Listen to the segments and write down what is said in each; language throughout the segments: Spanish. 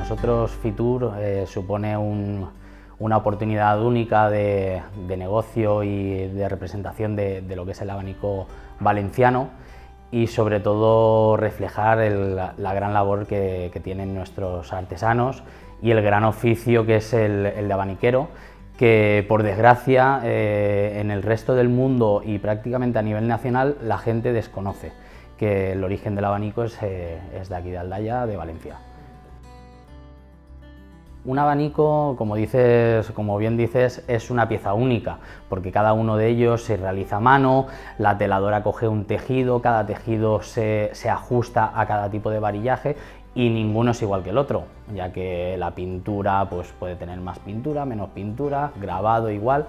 nosotros Fitur supone una oportunidad única de negocio y de representación de lo que es el abanico valenciano y sobre todo reflejar la gran labor que tienen nuestros artesanos y el gran oficio que es el de abaniquero, que por desgracia en el resto del mundo y prácticamente a nivel nacional la gente desconoce que el origen del abanico es de aquí de Aldaya, de Valencia. Un abanico, como bien dices, es una pieza única, porque cada uno de ellos se realiza a mano, la teladora coge un tejido, cada tejido se ajusta a cada tipo de varillaje y ninguno es igual que el otro, ya que la pintura pues, puede tener más pintura, menos pintura, grabado igual,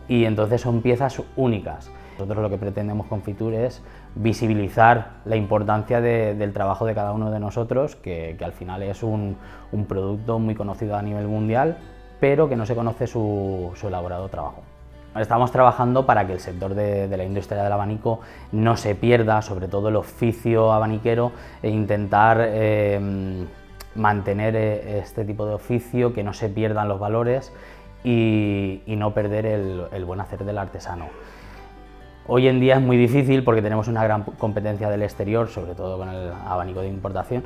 y entonces son piezas únicas. Nosotros lo que pretendemos con Fitur es visibilizar la importancia del trabajo de cada uno de nosotros, que al final es un producto muy conocido a nivel mundial, pero que no se conoce su elaborado trabajo. Estamos trabajando para que el sector de la industria del abanico no se pierda, sobre todo el oficio abaniquero, e intentar mantener este tipo de oficio, que no se pierdan los valores y no perder el buen hacer del artesano. Hoy en día es muy difícil porque tenemos una gran competencia del exterior, sobre todo con el abanico de importación,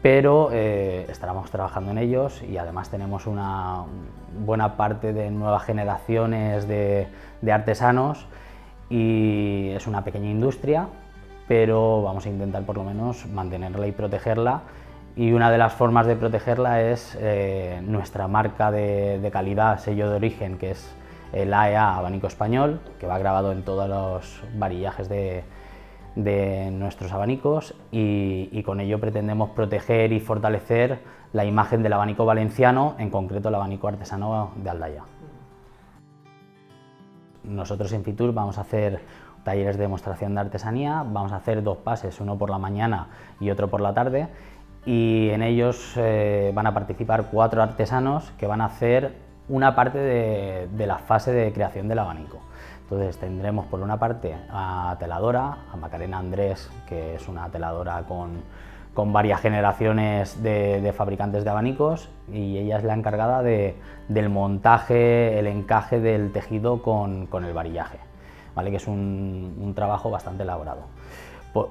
pero estaremos trabajando en ellos y además tenemos una buena parte de nuevas generaciones de artesanos y es una pequeña industria, pero vamos a intentar por lo menos mantenerla y protegerla, y una de las formas de protegerla es nuestra marca de calidad, sello de origen, que es el AEA Abanico Español, que va grabado en todos los varillajes de nuestros abanicos y con ello pretendemos proteger y fortalecer la imagen del abanico valenciano, en concreto el abanico artesano de Aldaya. Nosotros en Fitur vamos a hacer talleres de demostración de artesanía, vamos a hacer 2 pases, uno por la mañana y otro por la tarde, y en ellos van a participar 4 artesanos que van a hacer una parte de la fase de creación del abanico. Entonces tendremos por una parte a teladora, a Macarena Andrés, que es una teladora con varias generaciones de fabricantes de abanicos, y ella es la encargada del montaje, el encaje del tejido con el varillaje, ¿vale? Que es un trabajo bastante elaborado.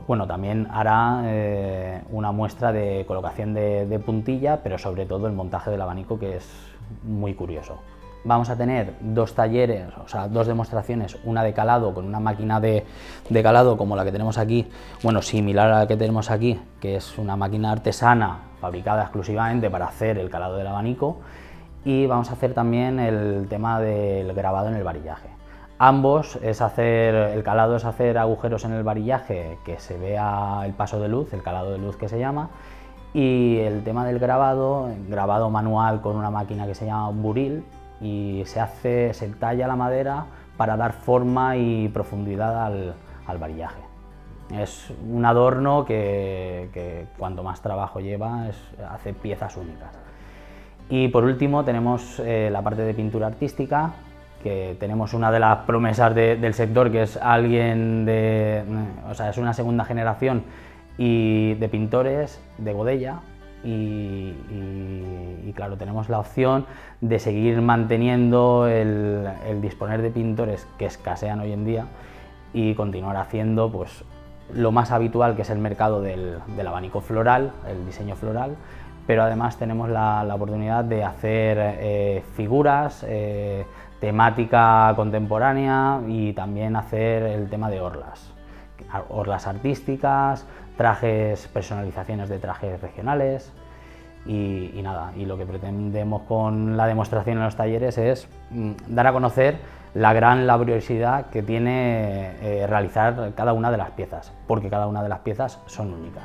Bueno, también hará una muestra de colocación de puntilla, pero sobre todo el montaje del abanico, que es muy curioso. Vamos a tener 2 talleres, o sea, 2 demostraciones, una de calado con una máquina de calado como la que tenemos aquí, bueno, similar a la que tenemos aquí, que es una máquina artesana fabricada exclusivamente para hacer el calado del abanico, y vamos a hacer también el tema del grabado en el varillaje. Ambos el calado es hacer agujeros en el varillaje que se vea el paso de luz, el calado de luz que se llama, y el tema del grabado manual con una máquina que se llama un buril, y se talla la madera para dar forma y profundidad al varillaje. Es un adorno que cuanto más trabajo lleva hace piezas únicas. Y por último tenemos la parte de pintura artística, que tenemos una de las promesas del sector, que es es una segunda generación y de pintores de Godella, y claro, tenemos la opción de seguir manteniendo el disponer de pintores que escasean hoy en día y continuar haciendo pues lo más habitual, que es el mercado del abanico floral, el diseño floral, pero además tenemos la oportunidad de hacer figuras, temática contemporánea, y también hacer el tema de orlas artísticas, trajes, personalizaciones de trajes regionales y nada, y lo que pretendemos con la demostración en los talleres es dar a conocer la gran laboriosidad que tiene realizar cada una de las piezas, porque cada una de las piezas son únicas.